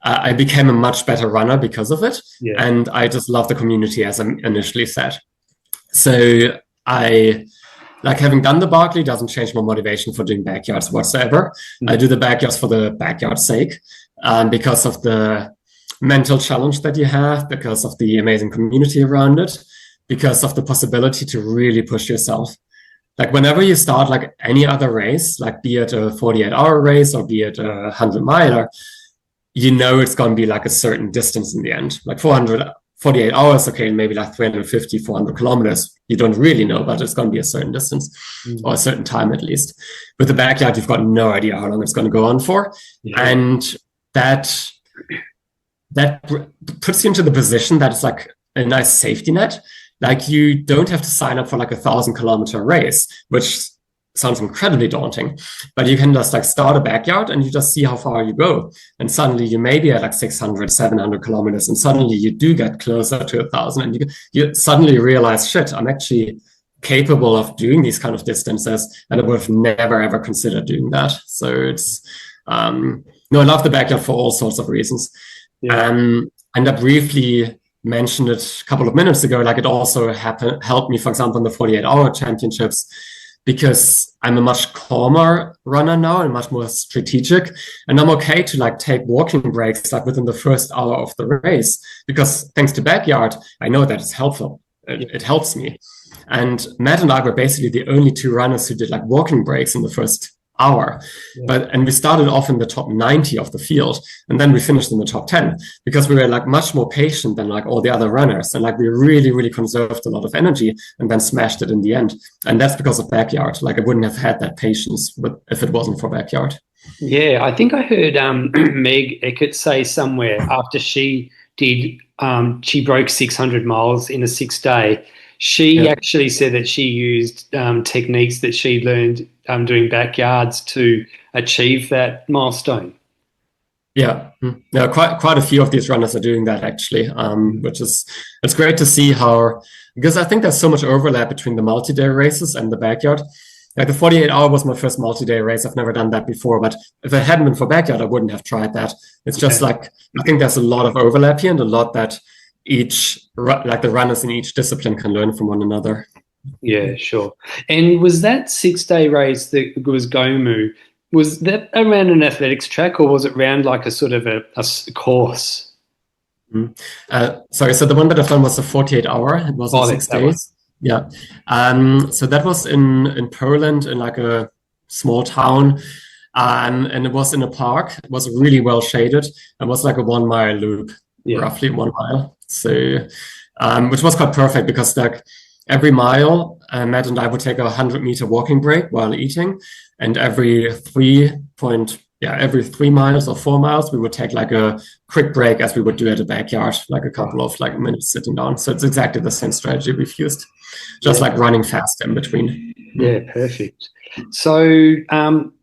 I became a much better runner because of it. Yeah. And I just love the community, as I initially said. So like having done the Barkley doesn't change my motivation for doing backyards whatsoever. I do the backyards for the backyard's sake, because of the mental challenge that you have, because of the amazing community around it, because of the possibility to really push yourself. Like whenever you start like any other race, like be it a 48-hour race or be it a 100-miler, you know it's going to be like a certain distance in the end, like 48 hours, okay, maybe like 350, 400 kilometers. You don't really know, but it's going to be a certain distance or a certain time at least. With the backyard, you've got no idea how long it's going to go on for. Yeah. And that puts you into the position that it's like a nice safety net. Like you don't have to sign up for like 1,000-kilometer race, which sounds incredibly daunting, but you can just like start a backyard and you just see how far you go. And suddenly you may be at like 600, 700 kilometers. And suddenly you do get closer to 1,000 and you suddenly realize, shit, I'm actually capable of doing these kind of distances. And I would have never, ever considered doing that. So it's, No, I love the backyard for all sorts of reasons. Yeah. And I briefly mentioned it a couple of minutes ago. Like it also helped me, for example, in the 48-hour championships, because I'm a much calmer runner now and much more strategic. And I'm okay to like take walking breaks like within the first hour of the race, because thanks to backyard, I know that it's helpful. It helps me. And Matt and I were basically the only two runners who did like walking breaks in the first hour. And we started off in the top 90 of the field, and then we finished in the top 10 because we were like much more patient than like all the other runners, and like we really conserved a lot of energy and then smashed it in the end. And that's because of backyard. Like I wouldn't have had that patience if it wasn't for backyard. Yeah, I think I heard Meg Eckert say somewhere after she did she broke 600 miles in a 6-day. She actually said that she used techniques that she learned doing backyards to achieve that milestone. Yeah, quite a few of these runners are doing that actually, which is it's great to see how, because I think there's so much overlap between the multi-day races and the backyard. Like the 48-hour was my first multi-day race. I've never done that before, but if it hadn't been for backyard, I wouldn't have tried that. It's just like I think there's a lot of overlap here and a lot that the runners in each discipline can learn from one another. Yeah, sure. And was that 6-day race that was Gomu, was that around an athletics track or was it around like a sort of a course? Sorry, so the one that I've done was a 48-hour. It was in 6 days. Yeah. So that was in Poland in like a small town. And it was in a park. It was really well shaded. It was like a 1 mile loop, roughly 1 mile. So, which was quite perfect because like every mile, Matt and I would take a 100-meter walking break while eating, and every 3 miles or 4 miles, we would take like a quick break as we would do at a backyard, like a couple of like minutes sitting down. So it's exactly the same strategy we've used, just like running fast in between. Yeah, perfect. So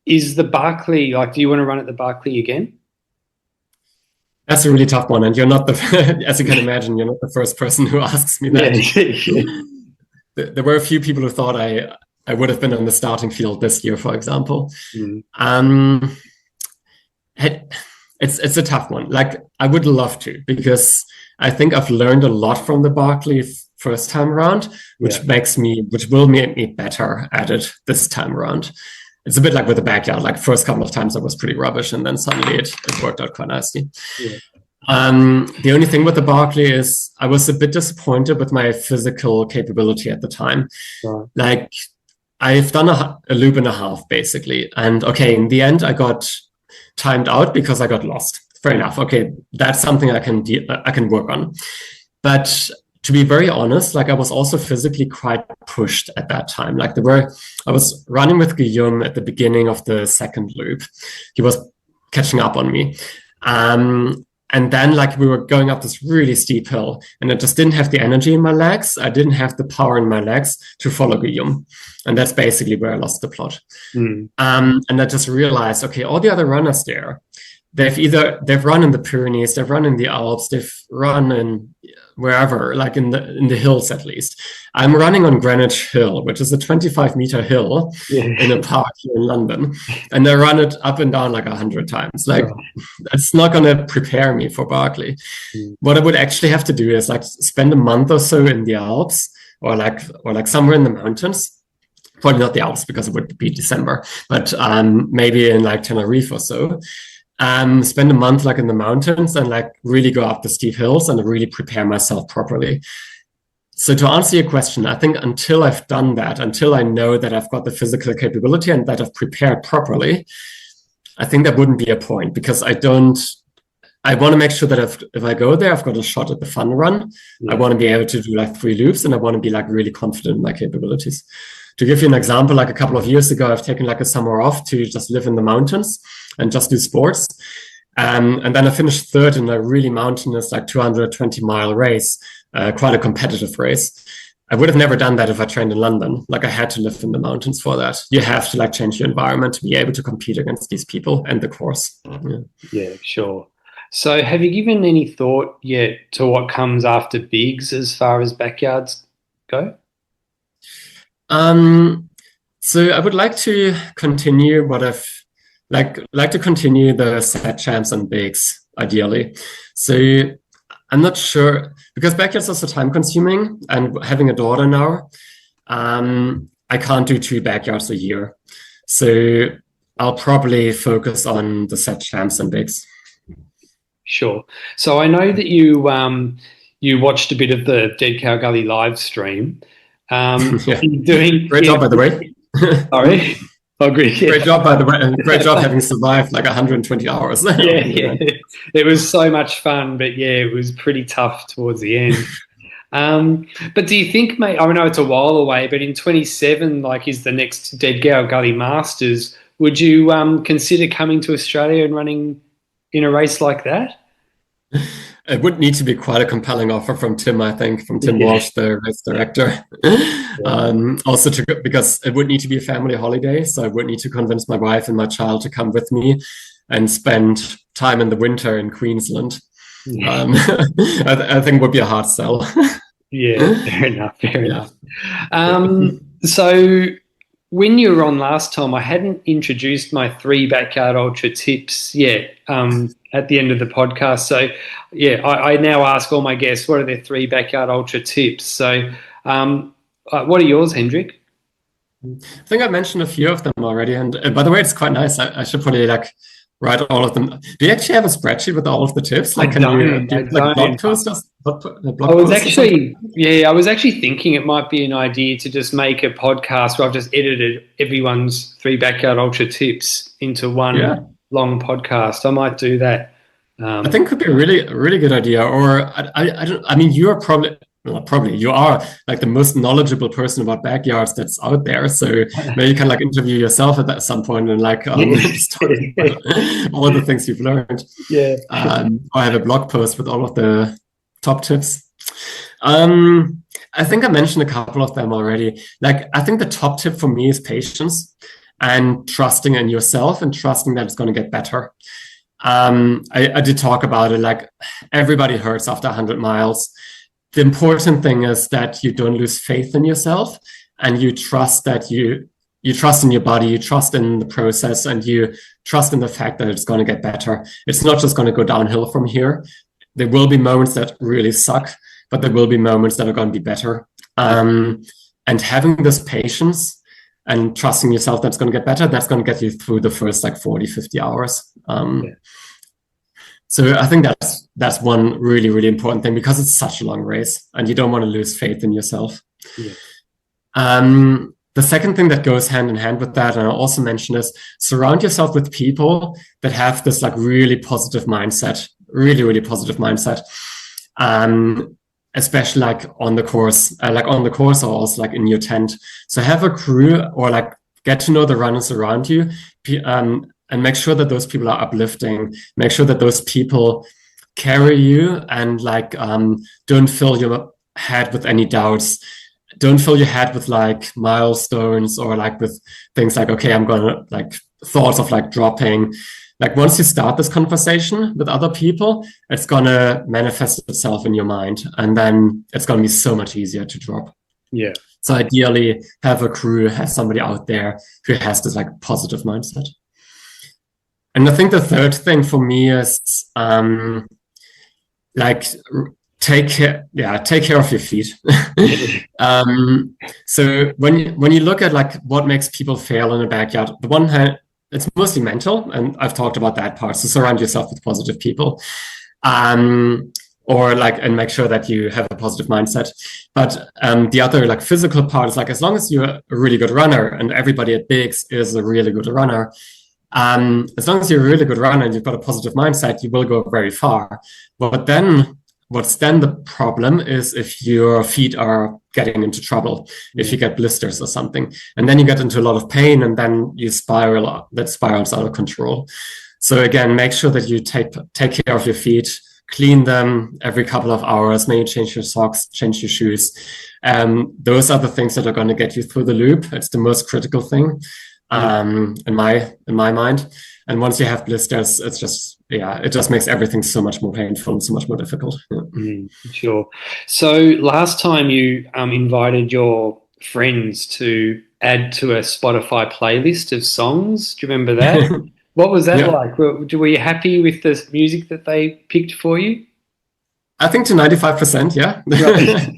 is the Barkley, like, do you want to run at the Barkley again? That's a really tough one. And you're not as you can imagine, you're not the first person who asks me that. There were a few people who thought I would have been on the starting field this year, for example. It's a tough one. Like I would love to, because I think I've learned a lot from the Barkley first time around, which will make me better at it this time around. It's a bit like with the backyard. Like first couple of times I was pretty rubbish, and then suddenly it worked out quite nicely. The only thing with the Barkley is I was a bit disappointed with my physical capability at the time. Like I've done a loop and a half basically, and okay, in the end I got timed out because I got lost. Fair enough. Okay, that's something I can work on. But to be very honest, like I was also physically quite pushed at that time. Like I was running with Guillaume at the beginning of the second loop. He was catching up on me. And then like we were going up this really steep hill, and I just didn't have the energy in my legs. I didn't have the power in my legs to follow Guillaume. And that's basically where I lost the plot. And I just realized, okay, all the other runners there, they've run in the Pyrenees, they've run in the Alps, they've run in wherever, like in the hills at least. I'm running on Greenwich Hill, which is a 25-meter hill in a park here in London, and I run it up and down like 100 times. Like that's not going to prepare me for Barkley. What I would actually have to do is like spend a month or so in the Alps, or like somewhere in the mountains. Probably not the Alps because it would be December, but maybe in like Tenerife or so. Spend a month like in the mountains and like really go up the steep hills and really prepare myself properly. So to answer your question, I think until I've done that, until I know that I've got the physical capability and that I've prepared properly, I think that wouldn't be a point, because I want to make sure that if I go there, I've got a shot at the fun run. I want to be able to do like 3 loops, and I want to be like really confident in my capabilities. To give you an example, like a couple of years ago, I've taken like a summer off to just live in the mountains and just do sports. And then I finished third in a really mountainous, like 220-mile race, quite a competitive race. I would have never done that if I trained in London. Like I had to live in the mountains for that. You have to like change your environment to be able to compete against these people and the course. Yeah, sure. So have you given any thought yet to what comes after bigs as far as backyards go? So I would like to continue what I've like to continue the set champs and bigs ideally. So I'm not sure because backyard's also time consuming, and having a daughter now, I can't do 2 backyards a year. So I'll probably focus on the set champs and bigs. Sure. So I know that you watched a bit of the Dead Cow Gully live stream. Yeah. Doing Great job, by the way. Sorry. I agree. Yeah. Great job, by the way, and great job having survived like 120 hours. Yeah. It was so much fun, but yeah, it was pretty tough towards the end. But do you think, mate? I know it's a while away, but in 27, like, is the next Dead Cow Gully Masters? Would you consider coming to Australia and running in a race like that? It would need to be quite a compelling offer from Tim, I think, from Tim Walsh, the race director. Also, because it would need to be a family holiday, so I would need to convince my wife and my child to come with me and spend time in the winter in Queensland. I think would be a hard sell. Yeah, fair enough. Fair enough. So when you were on last time, I hadn't introduced my 3 backyard ultra tips yet at the end of the podcast. So yeah, I now ask all my guests, what are their 3 backyard ultra tips? So what are yours, Hendrik? I think I mentioned a few of them already. And by the way, it's quite nice. I should probably like write all of them. Do you actually have a spreadsheet with all of the tips? Like, can you do like blog posts? I was actually thinking it might be an idea to just make a podcast where I've just edited everyone's 3 backyard ultra tips into one long podcast. I might do that. I think it could be a really good idea. Or I don't. I mean, you are probably you are like the most knowledgeable person about backyards that's out there. So maybe you can like interview yourself at some point and like start all the things you've learned. Yeah. Or have a blog post with all of the top tips. I think I mentioned a couple of them already. Like, I think the top tip for me is patience and trusting in yourself and trusting that it's going to get better. I did talk about it. Like, everybody hurts after 100 miles. The important thing is that you don't lose faith in yourself, and you trust that you trust in your body, you trust in the process, and you trust in the fact that it's going to get better. It's not just going to go downhill from here. There will be moments that really suck, but there will be moments that are going to be better. And having this patience and trusting yourself that's going to get better, that's going to get you through the first like 40, 50 hours. So I think that's one really, really important thing, because it's such a long race and you don't want to lose faith in yourself. The second thing that goes hand in hand with that, and I also mentioned, is surround yourself with people that have this like really positive mindset, really, really positive mindset. Especially like on the course or also like in your tent. So have a crew, or like get to know the runners around you, and make sure that those people are uplifting. Make sure that those people carry you and like don't fill your head with any doubts. Don't fill your head with like milestones or like with things like, okay, I'm gonna like thoughts of like dropping. Like, once you start this conversation with other people, it's gonna manifest itself in your mind, and then it's gonna be so much easier to drop. Yeah. So ideally, have a crew, have somebody out there who has this like positive mindset. And I think the third thing for me is like take care of your feet. So when you look at like what makes people fail in a backyard, the one hand, it's mostly mental, and I've talked about that part. So surround yourself with positive people, or like, and make sure that you have a positive mindset. But the other like physical part is like, as long as you're a really good runner, and everybody at Bigs is a really good runner, as long as you're a really good runner and you've got a positive mindset, you will go very far. But then what's then the problem is if your feet are getting into trouble, if you get blisters or something, and then you get into a lot of pain, and then you that spirals out of control. So again, make sure that you take care of your feet, clean them every couple of hours, maybe change your socks, change your shoes. Those are the things that are going to get you through the loop. It's the most critical thing in my mind. And once you have blisters, it's just, it just makes everything so much more painful and so much more difficult. Sure. So last time you invited your friends to add to a Spotify playlist of songs. Do you remember that? What was that Yeah. like? Were you happy with the music that they picked for you? I think to 95%, yeah. Right.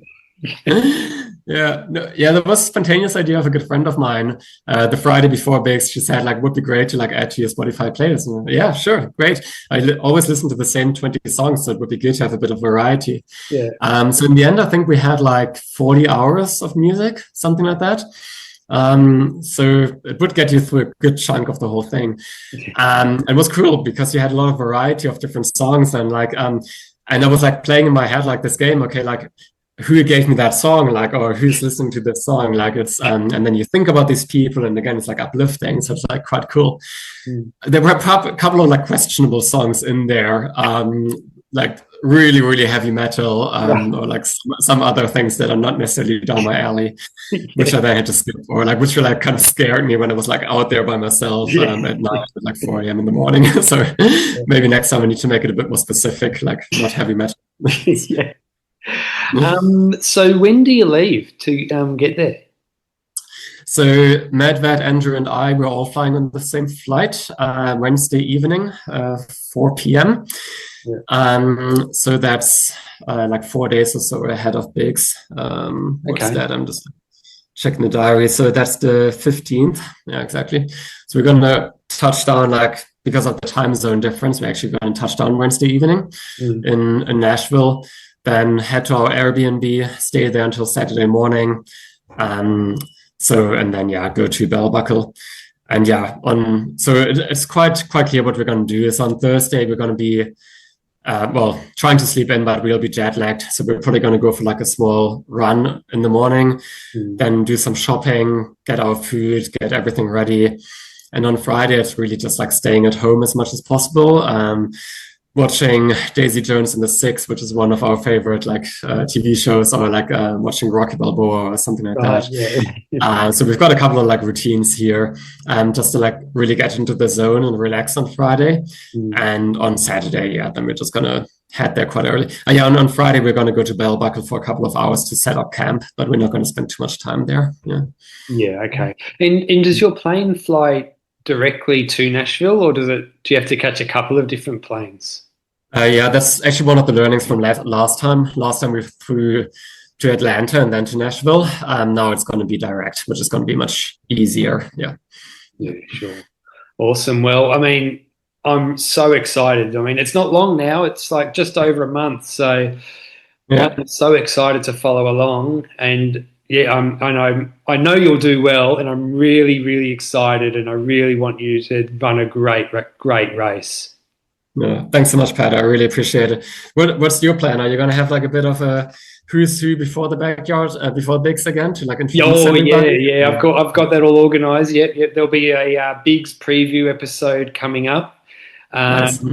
Yeah, no, yeah, that was a spontaneous idea of a good friend of mine. The Friday before Bigs, she said like, would be great to like add to your Spotify playlist. And, yeah, sure, great. Always listen to the same 20 songs, so it would be good to have a bit of variety. Yeah. So in the end, I think we had like 40 hours of music, something like that. So it would get you through a good chunk of the whole thing. It was cool because you had a lot of variety of different songs and like, and I was like playing in my head like this game, okay, like who gave me that song, like, or who's listening to this song, like it's, and then you think about these people, and again, it's like uplifting, so it's like quite cool. Mm. There were a couple of like questionable songs in there, like really, really heavy metal, or like some other things that are not necessarily down my alley, which I then had to skip, or like which were like kind of scared me when I was like out there by myself at night at like 4 a.m. in the morning. So maybe next time I need to make it a bit more specific, like not heavy metal. Yeah. So when do you leave to get there? So Medved, Andrew, and I were all flying on the same flight Wednesday evening, 4 p.m. Yeah. So that's like 4 days or so ahead of Bigs. What's that? I'm just checking the diary. So that's the 15th. Yeah, exactly. So we're going to touch down, like, because of the time zone difference, we're actually going to touch down Wednesday evening in Nashville, then head to our Airbnb, stay there until Saturday morning. And then, go to Bell Buckle. And so it's quite clear what we're going to do. Is on Thursday, we're going to be, trying to sleep in, but we'll be jet lagged. So we're probably going to go for like a small run in the morning, then do some shopping, get our food, get everything ready. And on Friday, it's really just like staying at home as much as possible. Watching Daisy Jones and the Six, which is one of our favorite like TV shows, or like watching Rocky Balboa or something like that. Yeah. So we've got a couple of like routines here, just to like really get into the zone and relax on Friday. And on Saturday, then we're just gonna head there quite early. On Friday we're gonna go to Bell Buckle for a couple of hours to set up camp, but we're not going to spend too much time there. Yeah. Okay. And does your plane fly directly to Nashville, or do you have to catch a couple of different planes? That's actually one of the learnings from last time. Last time we flew to Atlanta and then to Nashville. Now it's going to be direct, which is going to be much easier. Yeah, sure. Awesome. Well, I mean, I'm so excited. I mean, it's not long now. It's like just over a month. So I'm so excited to follow along. And I know you'll do well, and I'm really, really excited, and I really want you to run a great race. Yeah, thanks so much, Pat. I really appreciate it. What's your plan? Are you going to have like a bit of a who's who before the backyard, before Bigs again to like introduce everybody? Yeah. I've got that all organised. Yep. There'll be a Bigs preview episode coming up. Nice.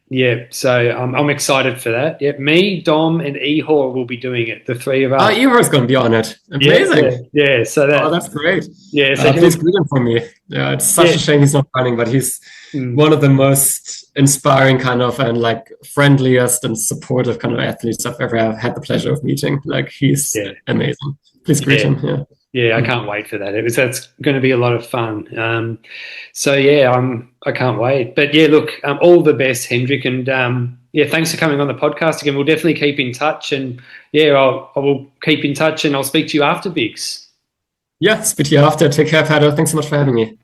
Yeah, so I'm excited for that. Yeah, me, Dom, and Ehor will be doing it. The three of us. Oh, Ehor's going to be on it. Amazing. Yeah. So that's great. Yeah. So please greet him for me. Yeah, it's such a shame he's not running, but he's one of the most inspiring kind of and like friendliest and supportive kind of athletes I've ever had the pleasure of meeting. Like he's amazing. Please greet him. Yeah. Yeah, I can't wait for that. That's going to be a lot of fun. I can't wait. But yeah, look, all the best, Hendrik, and thanks for coming on the podcast again. We'll definitely keep in touch, and I will keep in touch, and I'll speak to you after Bigs. Yeah, speak to you after. Take care, Pato. Thanks so much for having me.